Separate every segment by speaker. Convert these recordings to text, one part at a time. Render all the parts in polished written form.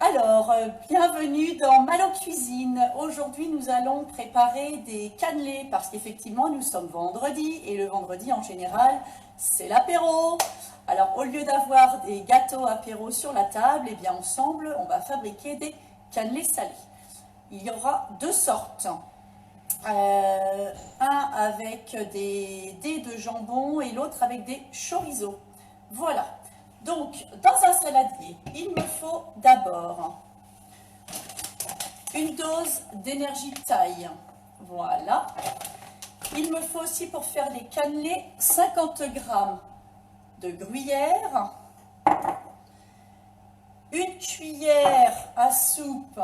Speaker 1: Alors, bienvenue dans Malo Cuisine. Aujourd'hui, nous allons préparer des cannelés parce qu'effectivement, nous sommes vendredi et le vendredi, en général, c'est l'apéro. Alors, au lieu d'avoir des gâteaux apéro sur la table, eh bien, ensemble, on va fabriquer des cannelés salés. Il y aura deux sortes. Un avec des dés de jambon et l'autre avec des chorizo. Voilà. Donc, dans un saladier, il me faut d'abord une dose d'énergie taille. Voilà. Il me faut aussi pour faire les cannelés 50 g de gruyère, une cuillère à soupe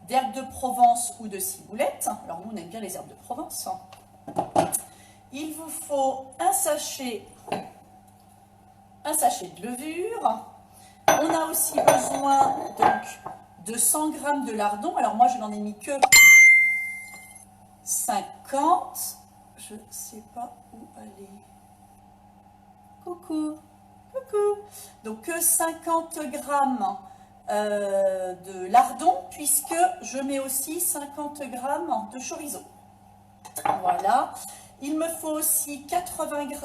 Speaker 1: d'herbes de Provence ou de ciboulette. Alors nous, on aime bien les herbes de Provence. Il vous faut un sachet de levure. On a aussi besoin donc de 100 g de lardons. Alors moi, je n'en ai mis que 50. Je ne sais pas où aller. Coucou, coucou. Donc que 50 g de lardons, puisque je mets aussi 50 g de chorizo. Voilà. Il me faut aussi 80 g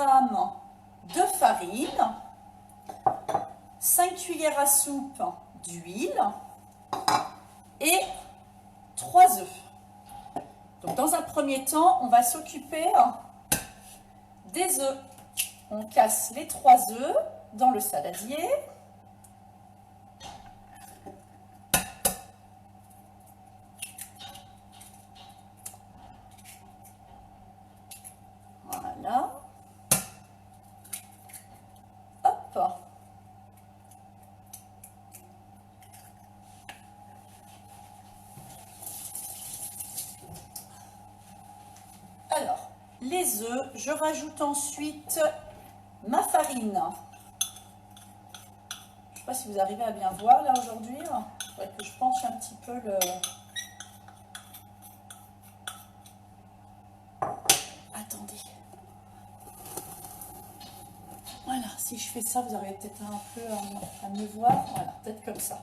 Speaker 1: de farine, 5 cuillères à soupe d'huile et 3 œufs. Donc dans un premier temps, on va s'occuper des œufs. On casse les 3 œufs dans le saladier. Voilà. Hop. Alors, les œufs, je rajoute ensuite ma farine. Je ne sais pas si vous arrivez à bien voir là aujourd'hui. Il faudrait que je penche un petit peu le... Attendez. Voilà, si je fais ça, vous arrivez peut-être un peu à me voir. Voilà, peut-être comme ça.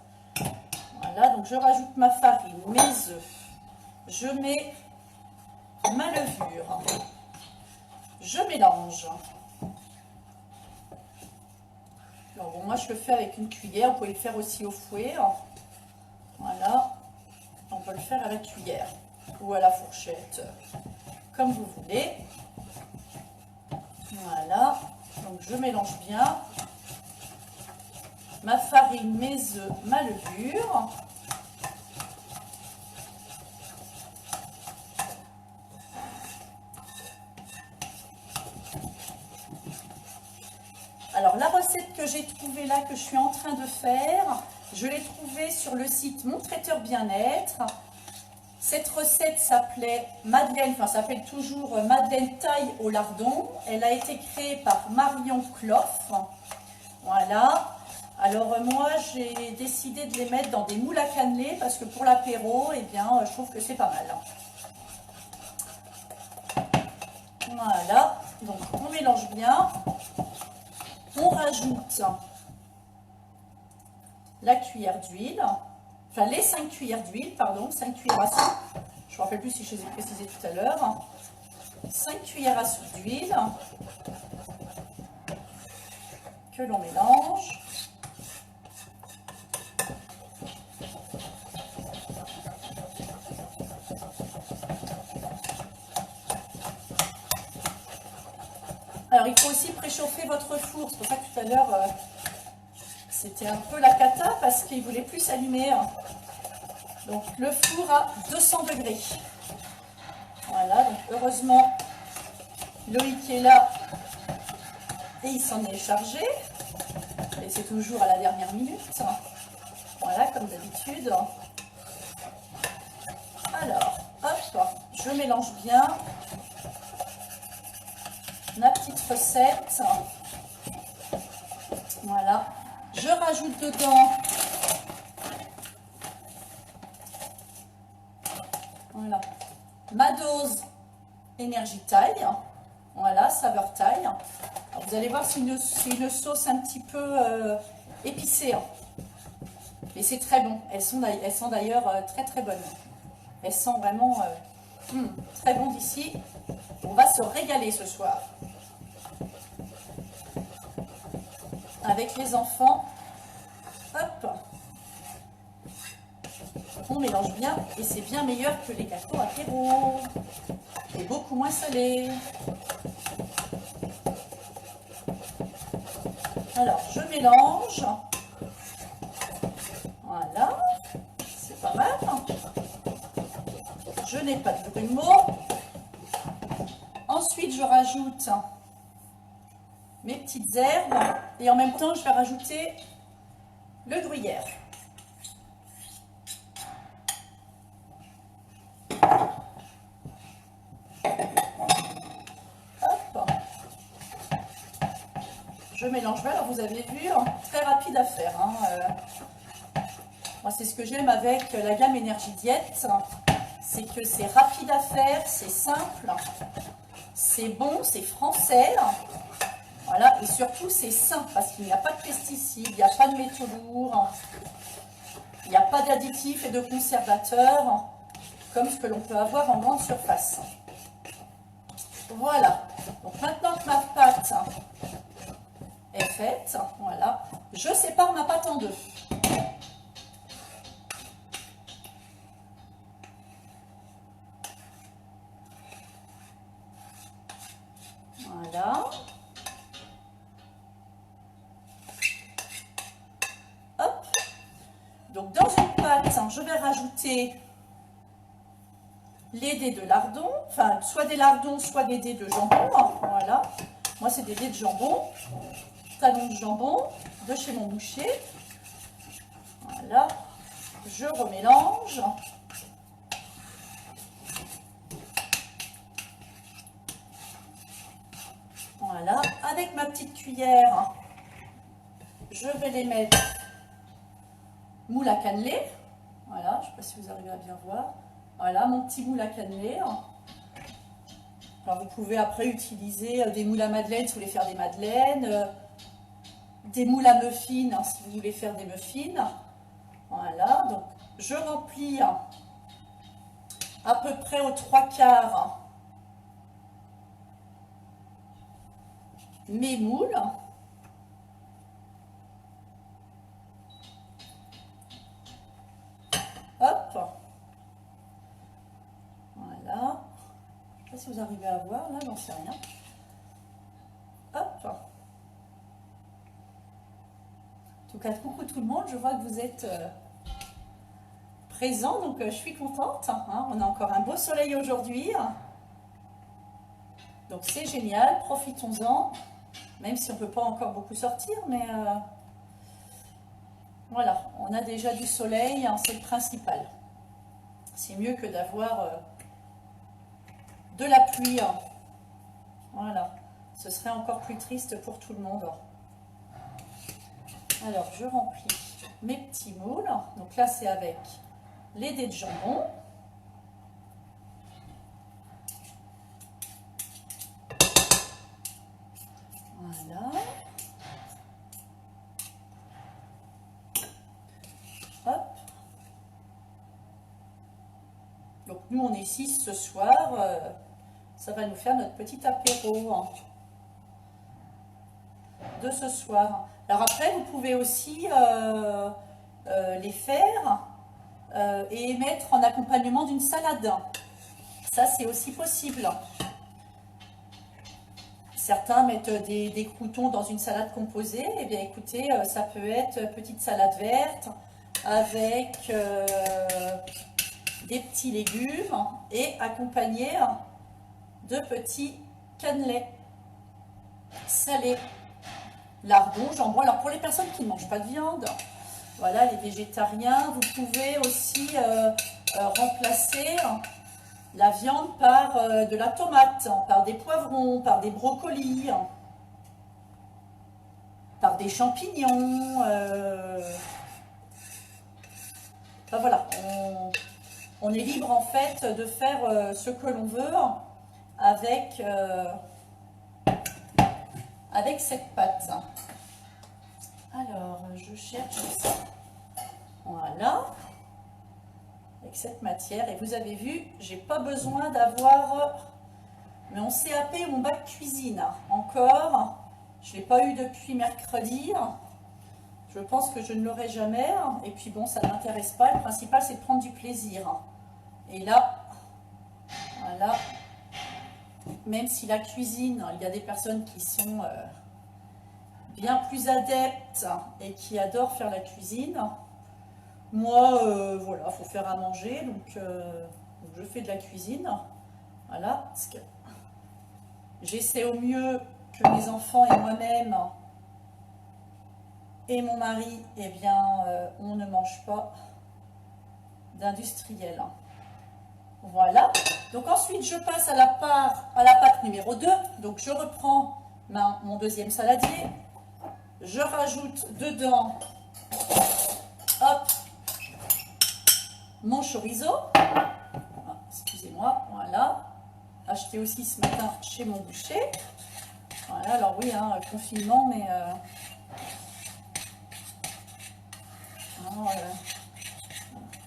Speaker 1: Voilà, donc je rajoute ma farine, mes œufs. Je mets ma levure. Je mélange. Alors bon, moi je le fais avec une cuillère, vous pouvez le faire aussi au fouet. Voilà, on peut le faire à la cuillère ou à la fourchette, comme vous voulez. Voilà, donc je mélange bien ma farine, mes œufs, ma levure. Alors la recette que j'ai trouvée là, que je suis en train de faire, je l'ai trouvée sur le site Mon Traiteur Bien-être. Cette recette s'appelait Madeleine, enfin s'appelle toujours Madeleine taille au lardon. Elle a été créée par Marion Cloff. Voilà. Alors moi j'ai décidé de les mettre dans des moules à cannelés parce que pour l'apéro, eh bien je trouve que c'est pas mal. Voilà. Donc on mélange bien. On rajoute la cuillère d'huile, enfin les 5 cuillères d'huile, pardon, 5 cuillères à soupe. Je ne me rappelle plus si je les ai précisées tout à l'heure. 5 cuillères à soupe d'huile que l'on mélange. Alors il faut aussi préchauffer votre four, c'est pour ça que tout à l'heure c'était un peu la cata parce qu'il ne voulait plus s'allumer. Donc le four à 200 degrés. Voilà, donc heureusement Loïc est là et il s'en est chargé. Et c'est toujours à la dernière minute. Voilà, comme d'habitude. Alors, hop, je mélange bien ma petite recette. Voilà, je rajoute dedans voilà, ma dose énergie taille. Voilà, saveur taille. Alors, vous allez voir, c'est une sauce un petit peu épicée. Et c'est très bon. Elles sont d'ailleurs très très bonnes. Elles sont vraiment très bonnes d'ici. On va se régaler ce soir. Avec les enfants. Hop. On mélange bien et c'est bien meilleur que les gâteaux apéro. Et beaucoup moins salé. Alors, je mélange. Voilà. C'est pas mal. Je n'ai pas de grumeaux. Ensuite, je rajoute mes petites herbes. Et en même temps, je vais rajouter le gruyère. Je mélange bien. Alors vous avez vu, très rapide à faire. Moi, c'est ce que j'aime avec la gamme Énergie Diète. C'est que c'est rapide à faire, c'est simple, c'est bon, c'est français. Voilà, et surtout c'est sain parce qu'il n'y a pas de pesticides, il n'y a pas de métaux lourds, il n'y a pas d'additifs et de conservateurs comme ce que l'on peut avoir en grande surface. Voilà, donc maintenant que ma pâte est faite, voilà, je sépare ma pâte en deux. Voilà. Hop. Donc dans une pâte, je vais rajouter les dés de lardons, enfin soit des lardons, soit des dés de jambon. Voilà. Moi c'est des dés de jambon, talons de jambon de chez mon boucher. Voilà. Je remélange. Voilà, avec ma petite cuillère, je vais les mettre moule à cannelé. Voilà, je ne sais pas si vous arrivez à bien voir. Voilà, mon petit moule à cannelé. Alors, vous pouvez après utiliser des moules à madeleine si vous voulez faire des madeleines, des moules à muffins si vous voulez faire des muffins. Voilà, donc je remplis à peu près aux 3/4 mes moules. Hop. Voilà. Je ne sais pas si vous arrivez à voir, là, j'en sais rien. Hop. En tout cas, coucou tout le monde, je vois que vous êtes présents, donc je suis contente. On a encore un beau soleil aujourd'hui. Donc c'est génial, profitons-en. Même si on ne peut pas encore beaucoup sortir, mais voilà, on a déjà du soleil, c'est le principal. C'est mieux que d'avoir de la pluie. Voilà, ce serait encore plus triste pour tout le monde. Alors, je remplis mes petits moules. Donc là, c'est avec les dés de jambon. Voilà. Hop. Donc nous, on est 6 ce soir. Ça va nous faire notre petit apéro de ce soir. Alors après, vous pouvez aussi les faire et mettre en accompagnement d'une salade. Ça, c'est aussi possible. Certains mettent des croûtons dans une salade composée. Eh bien, écoutez, ça peut être petite salade verte avec des petits légumes et accompagné de petits cannelés salés, lardons, jambon. Alors, pour les personnes qui ne mangent pas de viande, voilà, les végétariens, vous pouvez aussi remplacer la viande par de la tomate, par des poivrons, par des brocolis, par des champignons. Enfin, voilà, on est libre en fait de faire ce que l'on veut avec, avec cette pâte. Alors, je cherche ça. Voilà. Avec cette matière. Et vous avez vu, j'ai pas besoin d'avoir mon CAP ou mon bac cuisine. Encore, je ne l'ai pas eu depuis mercredi. Je pense que je ne l'aurai jamais. Et puis bon, ça ne m'intéresse pas. Le principal, c'est de prendre du plaisir. Et là, voilà. Même si la cuisine, il y a des personnes qui sont bien plus adeptes et qui adorent faire la cuisine. Moi, voilà, il faut faire à manger. Donc, je fais de la cuisine. Voilà. Parce que j'essaie au mieux que mes enfants et moi-même et mon mari, eh bien, on ne mange pas d'industriel. Voilà. Donc ensuite, je passe à la pâte numéro 2. Donc je reprends mon deuxième saladier. Je rajoute dedans, hop, mon chorizo. Ah, excusez-moi, voilà. Acheté aussi ce matin chez mon boucher. Voilà, alors oui, hein, confinement, mais...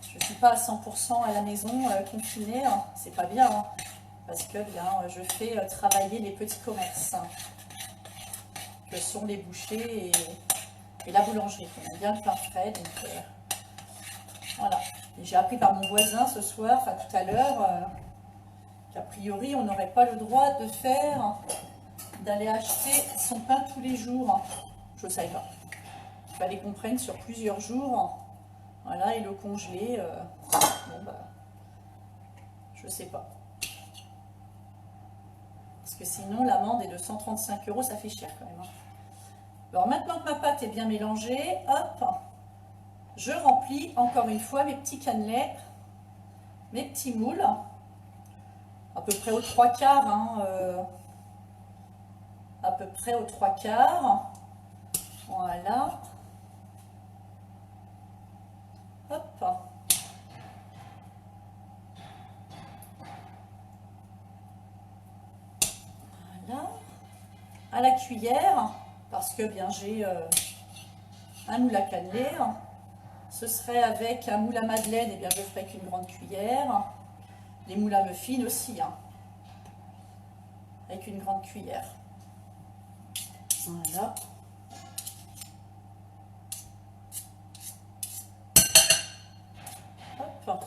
Speaker 1: je ne suis pas à 100% à la maison confinée, hein. C'est pas bien, hein, parce que bien, je fais travailler les petits commerces, hein, que sont les bouchers et la boulangerie. On aime bien le pain frais, donc voilà. J'ai appris par mon voisin ce soir, enfin tout à l'heure, qu'a priori on n'aurait pas le droit d'aller acheter son pain tous les jours. Je ne savais pas. Il fallait qu'on prenne sur plusieurs jours. Voilà, et le congelé, bon bah, je sais pas. Parce que sinon, l'amende est de 135 €, ça fait cher quand même. Alors maintenant que ma pâte est bien mélangée, hop, je remplis encore une fois mes petits cannelés, mes petits moules, à peu près aux 3/4, hein, à peu près aux 3/4. Voilà. Hop. Voilà. À la cuillère, parce que bien j'ai un moule à cannelé. Ce serait avec un moule à madeleine, et bien je ferai qu'une grande cuillère. Les moules à muffins aussi, hein, avec une grande cuillère. Voilà. Hop.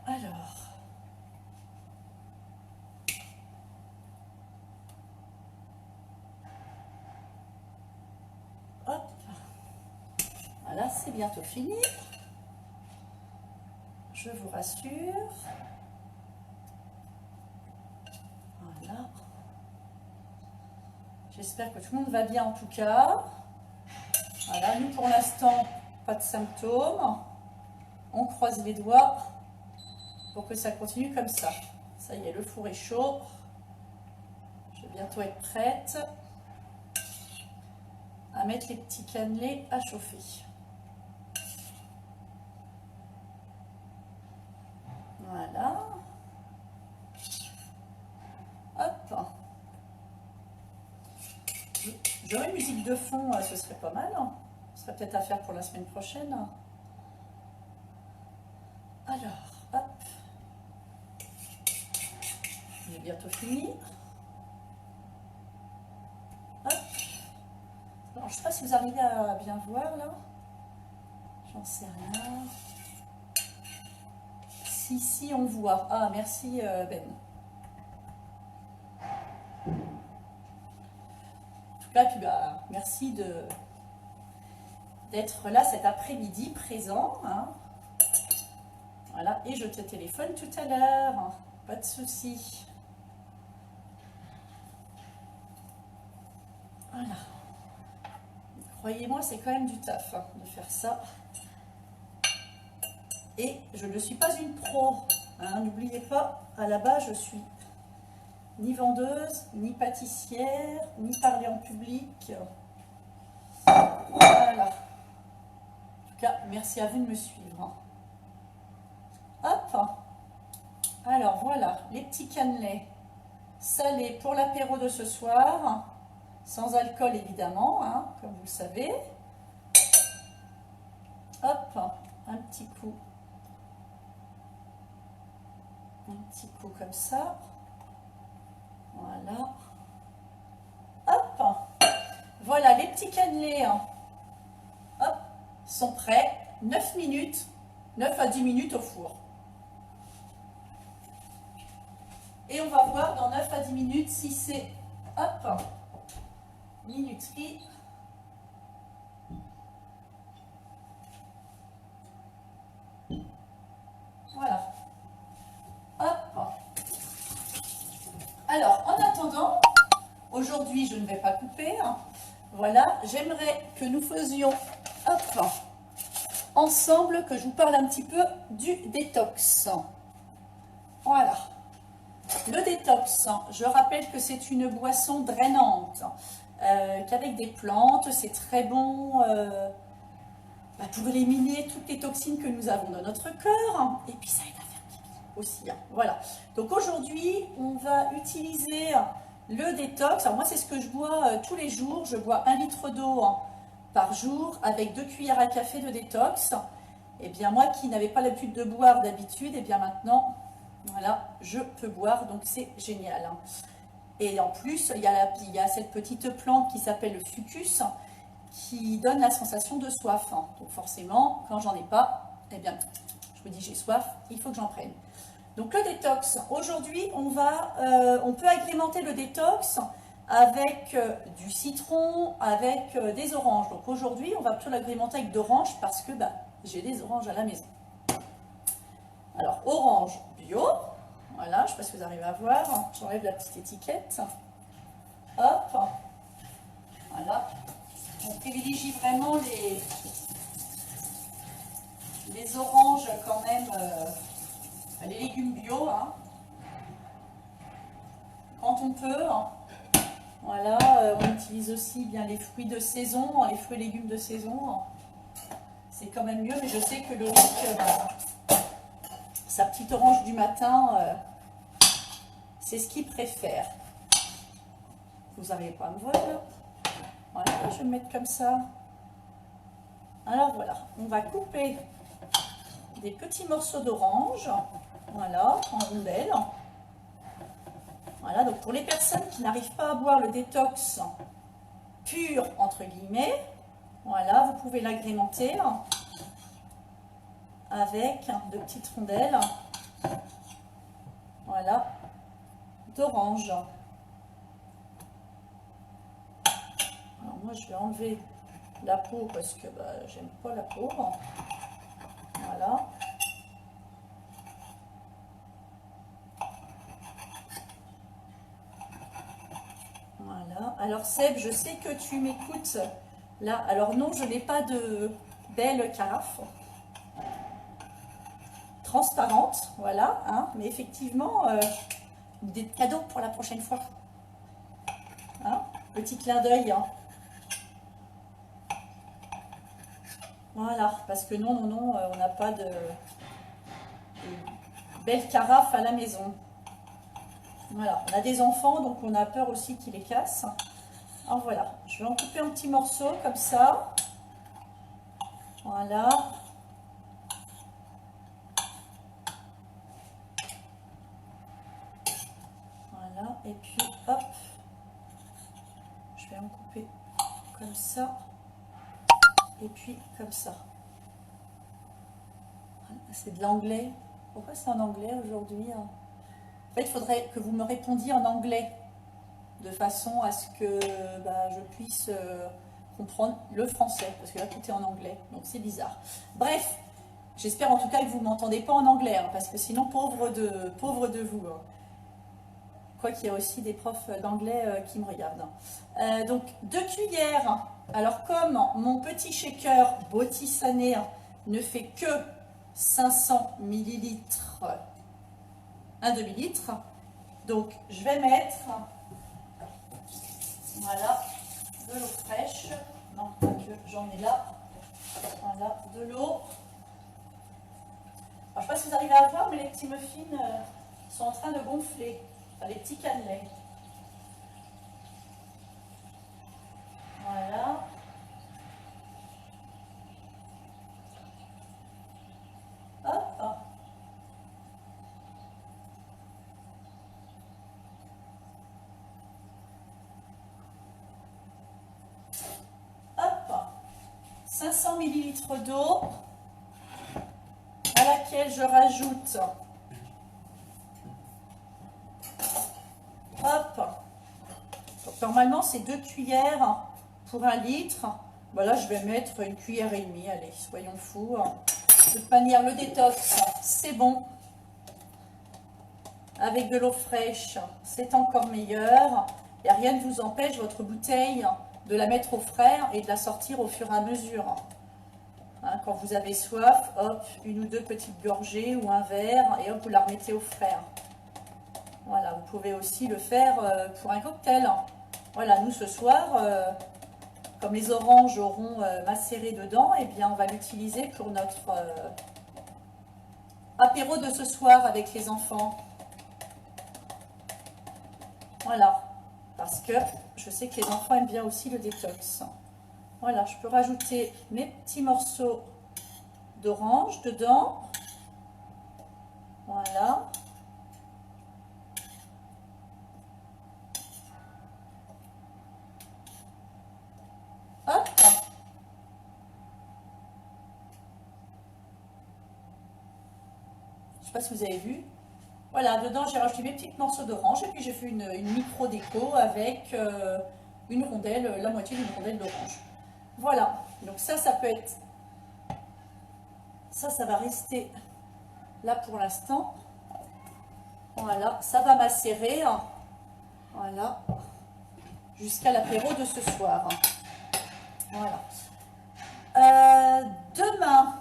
Speaker 1: Alors. Hop. Voilà, c'est bientôt fini. Je vous rassure. Voilà. J'espère que tout le monde va bien en tout cas. Voilà, nous pour l'instant, pas de symptômes. On croise les doigts pour que ça continue comme ça. Ça y est, le four est chaud. Je vais bientôt être prête à mettre les petits cannelés à chauffer. Voilà. Hop. J'aurais une musique de fond, ce serait pas mal. Ce serait peut-être à faire pour la semaine prochaine. Alors, hop. On est bientôt fini. Hop. Alors, je ne sais pas si vous arrivez à bien voir là. J'en sais rien. Si, on voit. Ah, merci Ben. En tout cas, puis, bah, merci d'être là cet après-midi présent. Hein. Voilà, et je te téléphone tout à l'heure. Pas de souci. Voilà. Croyez-moi, c'est quand même du taf hein, de faire ça. Et je ne suis pas une pro. Hein, n'oubliez pas, à la base, je suis ni vendeuse, ni pâtissière, ni parler en public. Voilà. En tout cas, merci à vous de me suivre. Hop. Alors voilà, les petits cannelés salés pour l'apéro de ce soir. Sans alcool évidemment, hein, comme vous le savez. un petit coup. Un petit coup comme ça. Voilà. Hop. Voilà, les petits cannelés, hop, sont prêts. 9 minutes, 9 à 10 minutes au four. Et on va voir dans 9 à 10 minutes si c'est, hop, minuterie. Voilà. Hop. Alors, en attendant, aujourd'hui, je ne vais pas couper. Voilà, j'aimerais que nous faisions, hop, ensemble, que je vous parle un petit peu du détox. Voilà. Le détox, je rappelle que c'est une boisson drainante, qu'avec des plantes, c'est très bon pour éliminer toutes les toxines que nous avons dans notre corps. Et puis ça aide à faire pipi aussi. Voilà. Donc aujourd'hui, on va utiliser le détox. Alors moi, c'est ce que je bois tous les jours. Je bois 1 litre d'eau par jour avec 2 cuillères à café de détox. Et bien moi qui n'avais pas l'habitude de boire d'habitude, et bien maintenant, voilà, je peux boire, donc c'est génial. Et en plus, il y a cette petite plante qui s'appelle le fucus qui donne la sensation de soif. Donc forcément, quand j'en ai pas, eh bien, je me dis j'ai soif, il faut que j'en prenne. Donc le détox, aujourd'hui, on peut agrémenter le détox avec du citron, avec des oranges. Donc aujourd'hui, on va plutôt l'agrémenter avec d'oranges parce que j'ai des oranges à la maison. Alors, orange bio, voilà, je ne sais pas si vous arrivez à voir, j'enlève la petite étiquette, hop, voilà, on privilégie vraiment les oranges quand même, les légumes bio, quand on peut, voilà, on utilise aussi bien les fruits de saison, les fruits et légumes de saison, c'est quand même mieux, mais je sais que Loïc, sa petite orange du matin, c'est ce qu'il préfère. Vous n'arrivez pas à me voir là. Voilà, je vais me mettre comme ça. Alors voilà, on va couper des petits morceaux d'orange, voilà, en rondelles. Voilà, donc pour les personnes qui n'arrivent pas à boire le détox pur, entre guillemets, voilà, vous pouvez l'agrémenter avec de petites rondelles, voilà, d'orange. Alors moi je vais enlever la peau parce que j'aime pas la peau. Voilà. Voilà. Alors Seb, je sais que tu m'écoutes là. Alors non, je n'ai pas de belle carafe transparente, voilà, mais effectivement, des cadeaux pour la prochaine fois. Petit clin d'œil. Voilà, parce que non, on n'a pas de belle carafe à la maison. Voilà, on a des enfants, donc on a peur aussi qu'ils les cassent. Alors voilà, je vais en couper un petit morceau comme ça. Voilà. Voilà, et puis hop, je vais en couper comme ça. Et puis comme ça. C'est de l'anglais. Pourquoi c'est en anglais aujourd'hui? En fait, il faudrait que vous me répondiez en anglais, de façon à ce que je puisse comprendre le français, parce que là tout est en anglais, donc c'est bizarre. Bref, j'espère en tout cas que vous ne m'entendez pas en anglais, parce que sinon pauvre de vous. Quoi qu'il y a aussi des profs d'anglais qui me regardent. Donc 2 cuillères. Alors comme mon petit shaker Botisané ne fait que 500 ml, un demi-litre, donc je vais mettre, voilà, de l'eau fraîche. Non, pas que j'en ai là. Voilà, de l'eau. Alors je ne sais pas si vous arrivez à voir, mais les petits muffins sont en train de gonfler. Enfin, les petits cannelés. Voilà. 500 ml d'eau à laquelle je rajoute, hop, donc normalement c'est 2 cuillères pour 1 litre. Voilà, je vais mettre 1,5 cuillère, allez, soyons fous. De toute manière, le détox, c'est bon. Avec de l'eau fraîche, c'est encore meilleur. Et rien ne vous empêche, votre bouteille, de la mettre au frais et de la sortir au fur et à mesure. Hein, quand vous avez soif, hop, 1 ou 2 petites gorgées ou un verre, et hop, vous la remettez au frais. Voilà, vous pouvez aussi le faire pour un cocktail. Voilà, nous ce soir, comme les oranges auront macéré dedans, eh bien on va l'utiliser pour notre apéro de ce soir avec les enfants. Voilà, parce que je sais que les enfants aiment bien aussi le détox. Voilà, je peux rajouter mes petits morceaux d'orange dedans. Voilà. Hop. Je ne sais pas si vous avez vu. Voilà, dedans j'ai rajouté mes petits morceaux d'orange et puis j'ai fait une micro déco avec une rondelle, la moitié d'une rondelle d'orange. Voilà, donc ça peut être, ça va rester là pour l'instant. Voilà, ça va macérer, voilà, jusqu'à l'apéro de ce soir. Voilà. Demain,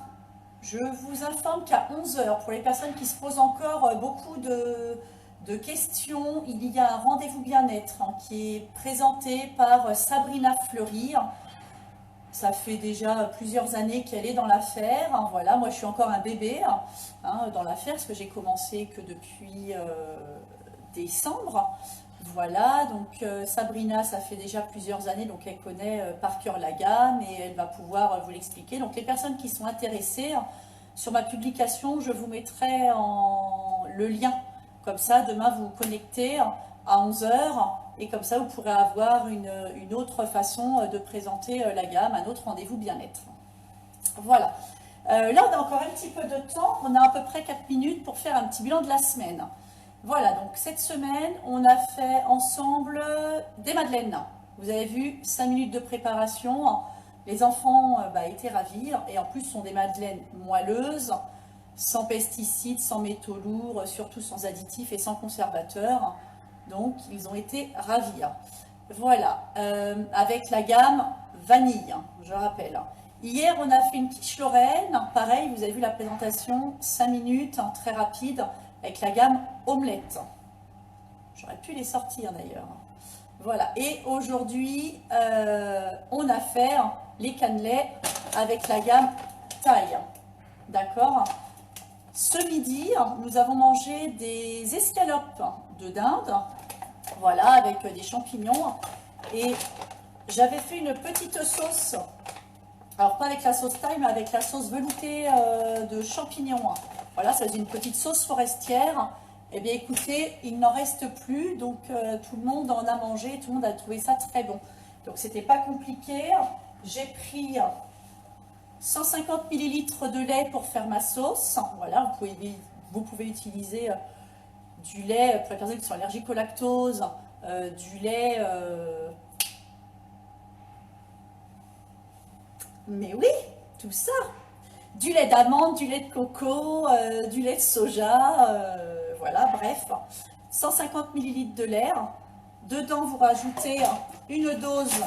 Speaker 1: je vous informe qu'à 11 h, pour les personnes qui se posent encore beaucoup de questions, il y a un rendez-vous bien-être qui est présenté par Sabrina Fleury. Ça fait déjà plusieurs années qu'elle est dans l'affaire. Voilà, moi je suis encore un bébé dans l'affaire, parce que j'ai commencé que depuis décembre. Voilà, donc Sabrina, ça fait déjà plusieurs années, donc elle connaît par cœur la gamme et elle va pouvoir vous l'expliquer. Donc les personnes qui sont intéressées, sur ma publication, je vous mettrai le lien. Comme ça, demain, vous vous connectez à 11 h et comme ça, vous pourrez avoir une autre façon de présenter la gamme, un autre rendez-vous bien-être. Voilà. Là, on a encore un petit peu de temps. On a à peu près 4 minutes pour faire un petit bilan de la semaine. Voilà, donc cette semaine, on a fait ensemble des madeleines. Vous avez vu, 5 minutes de préparation. Les enfants étaient ravis. Et en plus, ce sont des madeleines moelleuses, sans pesticides, sans métaux lourds, surtout sans additifs et sans conservateurs. Donc, ils ont été ravis. Voilà, avec la gamme vanille, je rappelle. Hier, on a fait une quiche Lorraine. Pareil, vous avez vu la présentation, 5 minutes, très rapide, avec la gamme omelette. J'aurais pu les sortir d'ailleurs. Voilà, et aujourd'hui, on a fait les cannelés avec la gamme taille. D'accord? Ce midi, nous avons mangé des escalopes de dinde. Voilà, avec des champignons. Et j'avais fait une petite sauce. Alors, pas avec la sauce thaï, mais avec la sauce veloutée de champignons. Voilà, ça faisait une petite sauce forestière. Eh bien, écoutez, il n'en reste plus. Donc, tout le monde en a mangé. Tout le monde a trouvé ça très bon. Donc, c'était pas compliqué. J'ai pris 150 ml de lait pour faire ma sauce. Voilà, vous pouvez utiliser du lait pour les personnes qui sont allergiques au lactose, du lait... Mais oui, tout ça. Du lait d'amande, du lait de coco, du lait de soja, voilà, bref. 150 ml de lait. Dedans, vous rajoutez une dose,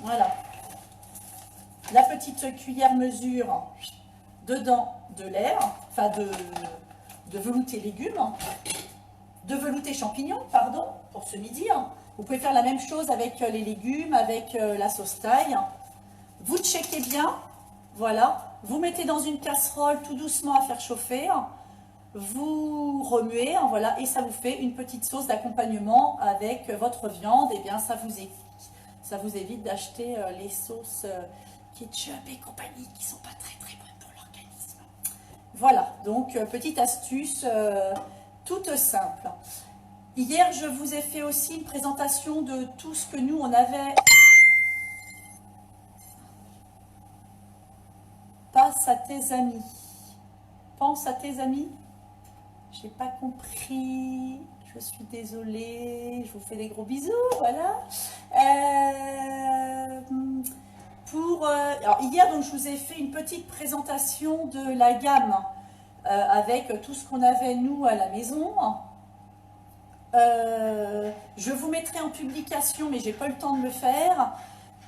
Speaker 1: voilà, la petite cuillère mesure dedans de lait, enfin de velouté légumes, de velouté champignons, pardon, pour ce midi. Vous pouvez faire la même chose avec les légumes, avec la sauce thaï. Vous checkez bien, voilà. Vous mettez dans une casserole tout doucement à faire chauffer. Vous remuez, voilà, et ça vous fait une petite sauce d'accompagnement avec votre viande. Et bien, ça vous évite d'acheter les sauces ketchup et compagnie qui sont pas très très bonnes pour l'organisme. Voilà, donc petite astuce toute simple. Hier, je vous ai fait aussi une présentation de tout ce que nous, on avait pense à tes amis. Pense à tes amis. J'ai pas compris. Je suis désolée. Je vous fais des gros bisous. Voilà. Alors hier, donc, je vous ai fait une petite présentation de la gamme avec tout ce qu'on avait nous à la maison. Je vous mettrai en publication, mais j'ai pas eu le temps de le faire,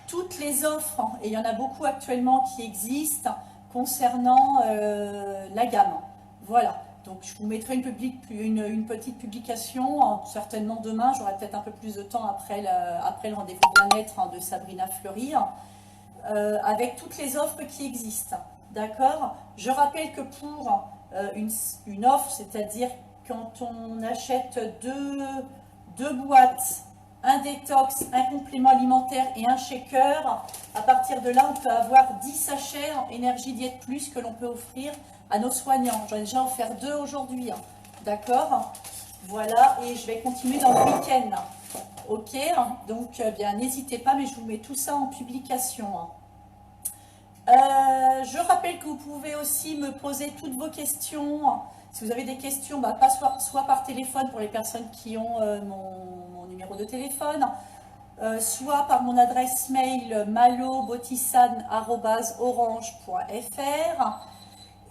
Speaker 1: toutes les offres, et il y en a beaucoup actuellement qui existent concernant la gamme. Voilà, donc je vous mettrai une petite publication, certainement demain, j'aurai peut-être un peu plus de temps après le rendez-vous bien-être de Sabrina Fleury, avec toutes les offres qui existent. D'accord? Je rappelle que pour une offre, c'est-à-dire quand on achète deux boîtes, un détox, un complément alimentaire et un shaker, à partir de là, on peut avoir 10 sachets en énergie diète plus que l'on peut offrir à nos soignants. J'en ai déjà offert 2 aujourd'hui. D'accord? Voilà, et je vais continuer dans le week-end. Ok? Donc, bien, n'hésitez pas, mais je vous mets tout ça en publication. Je rappelle que vous pouvez aussi me poser toutes vos questions. Si vous avez des questions, pas soit par téléphone pour les personnes qui ont mon numéro de téléphone, soit par mon adresse mail malo-botissan@orange.fr.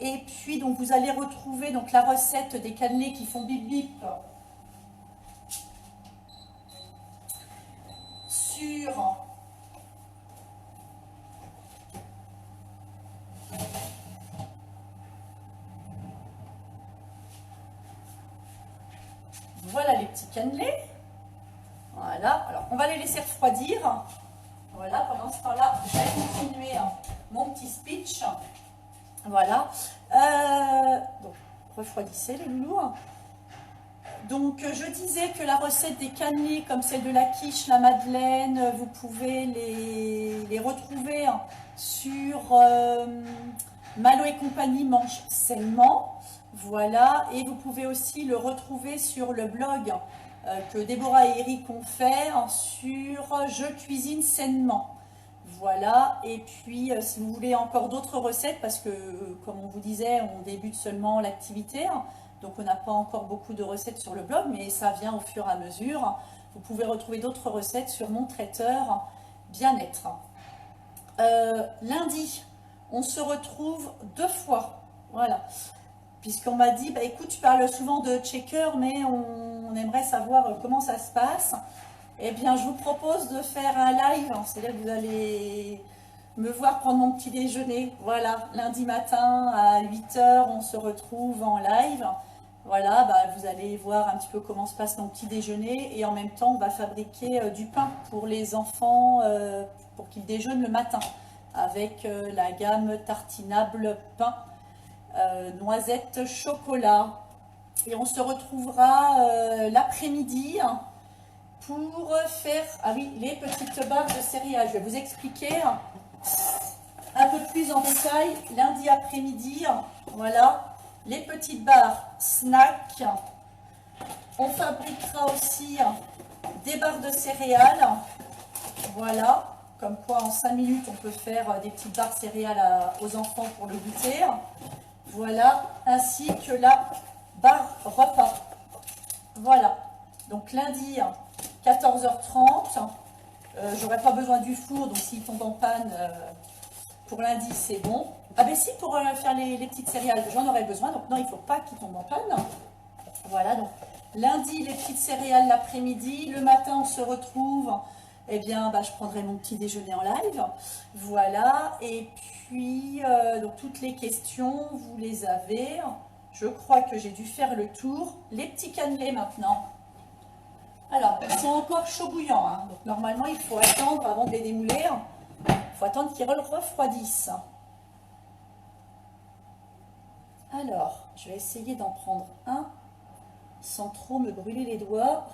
Speaker 1: Et puis donc vous allez retrouver donc la recette des cannelés qui font bip bip sur voilà les petits cannelés. Voilà, alors on va les laisser refroidir. Voilà, pendant ce temps-là, je vais continuer mon petit speech. Voilà. Donc, refroidissez les loulous. Donc, je disais que la recette des cannelés, comme celle de la quiche, la madeleine, vous pouvez les retrouver sur Malo et compagnie mange sainement. Voilà, et vous pouvez aussi le retrouver sur le blog que Déborah et Eric ont fait sur Je cuisine sainement. Voilà, et puis si vous voulez encore d'autres recettes, parce que comme on vous disait, on débute seulement l'activité, donc on n'a pas encore beaucoup de recettes sur le blog, mais ça vient au fur et à mesure. Vous pouvez retrouver d'autres recettes sur mon traiteur bien-être. Lundi, on se retrouve 2 fois, voilà. Puisqu'on m'a dit, écoute, tu parles souvent de checker, mais on aimerait savoir comment ça se passe. Eh bien, je vous propose de faire un live, c'est-à-dire que vous allez me voir prendre mon petit déjeuner. Voilà, lundi matin à 8 h, on se retrouve en live. Voilà, vous allez voir un petit peu comment se passe mon petit déjeuner et en même temps, on va fabriquer du pain pour les enfants pour qu'ils déjeunent le matin avec la gamme tartinable pain noisette chocolat. Et on se retrouvera l'après-midi pour faire les petites barres de céréales. Je vais vous expliquer un peu plus en détail lundi après-midi. Voilà, les petites barres snack. On fabriquera aussi des barres de céréales. Voilà, comme quoi en 5 minutes on peut faire des petites barres céréales aux enfants pour le goûter. Voilà, ainsi que la barre repas. Voilà, donc lundi 14h30. J'aurai pas besoin du four, donc s'il tombe en panne pour lundi, c'est bon. Ah ben si, pour faire les petites céréales, j'en aurai besoin, donc non, il ne faut pas qu'il tombe en panne. Voilà, donc lundi, les petites céréales l'après-midi. Le matin, on se retrouve. Eh bien, je prendrai mon petit déjeuner en live. Voilà, et puis, donc toutes les questions, vous les avez. Je crois que j'ai dû faire le tour. Les petits cannelés maintenant. Alors, ils sont encore chauds bouillants, hein. Donc normalement, il faut attendre avant de les démouler. Il faut attendre qu'ils refroidissent. Alors, je vais essayer d'en prendre un sans trop me brûler les doigts.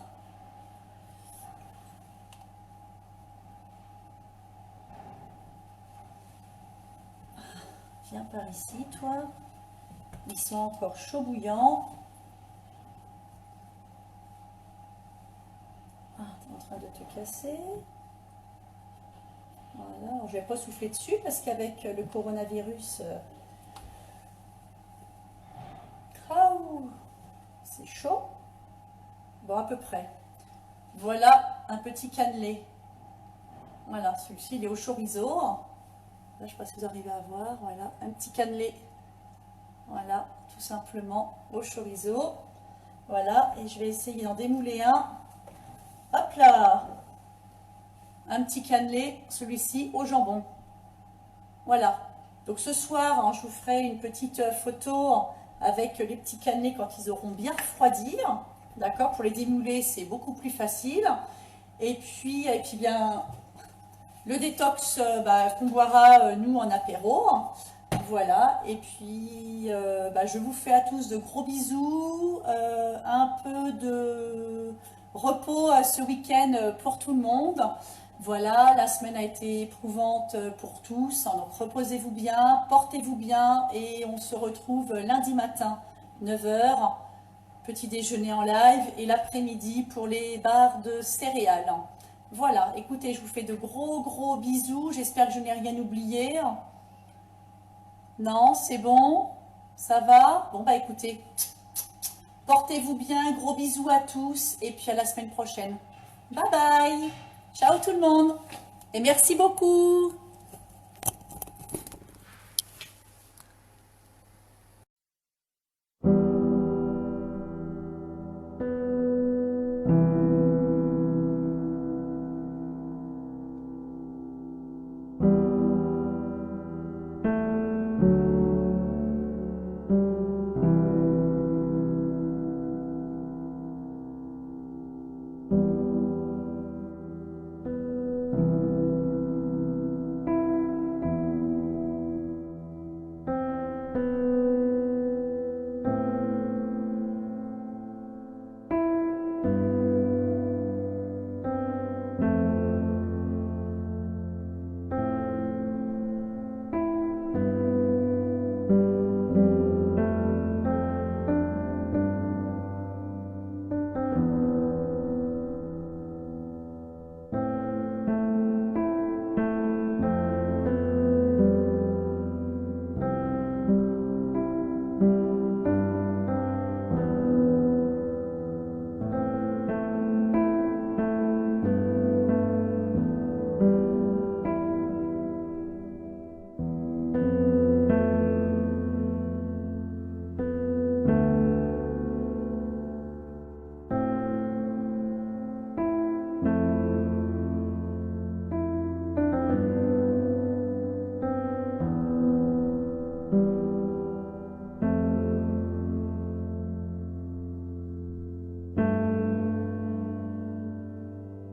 Speaker 1: Viens par ici, toi. Ils sont encore chauds bouillants. Ah, tu es en train de te casser. Voilà, je ne vais pas souffler dessus parce qu'avec le coronavirus, chaud? Bon, à peu près. Voilà un petit cannelé. Voilà, celui-ci, il est au chorizo. Là, je ne sais pas si vous arrivez à voir. Voilà, un petit cannelé. Voilà, tout simplement au chorizo. Voilà, et je vais essayer d'en démouler un. Hop là! Un petit cannelé, celui-ci, au jambon. Voilà. Donc ce soir, hein, je vous ferai une petite photo avec les petits cannelés quand ils auront bien refroidi. D'accord? Pour les démouler, c'est beaucoup plus facile. Et puis bien, le détox qu'on boira, nous, en apéro. Voilà. Et puis, je vous fais à tous de gros bisous. Un peu de repos ce week-end pour tout le monde. Voilà, la semaine a été éprouvante pour tous, donc reposez-vous bien, portez-vous bien et on se retrouve lundi matin, 9 heures, petit déjeuner en live et l'après-midi pour les barres de céréales. Voilà, écoutez, je vous fais de gros bisous, j'espère que je n'ai rien oublié. Non, c'est bon, ça va? Bon écoutez, portez-vous bien, gros bisous à tous et puis à la semaine prochaine. Bye bye! Ciao tout le monde et merci beaucoup.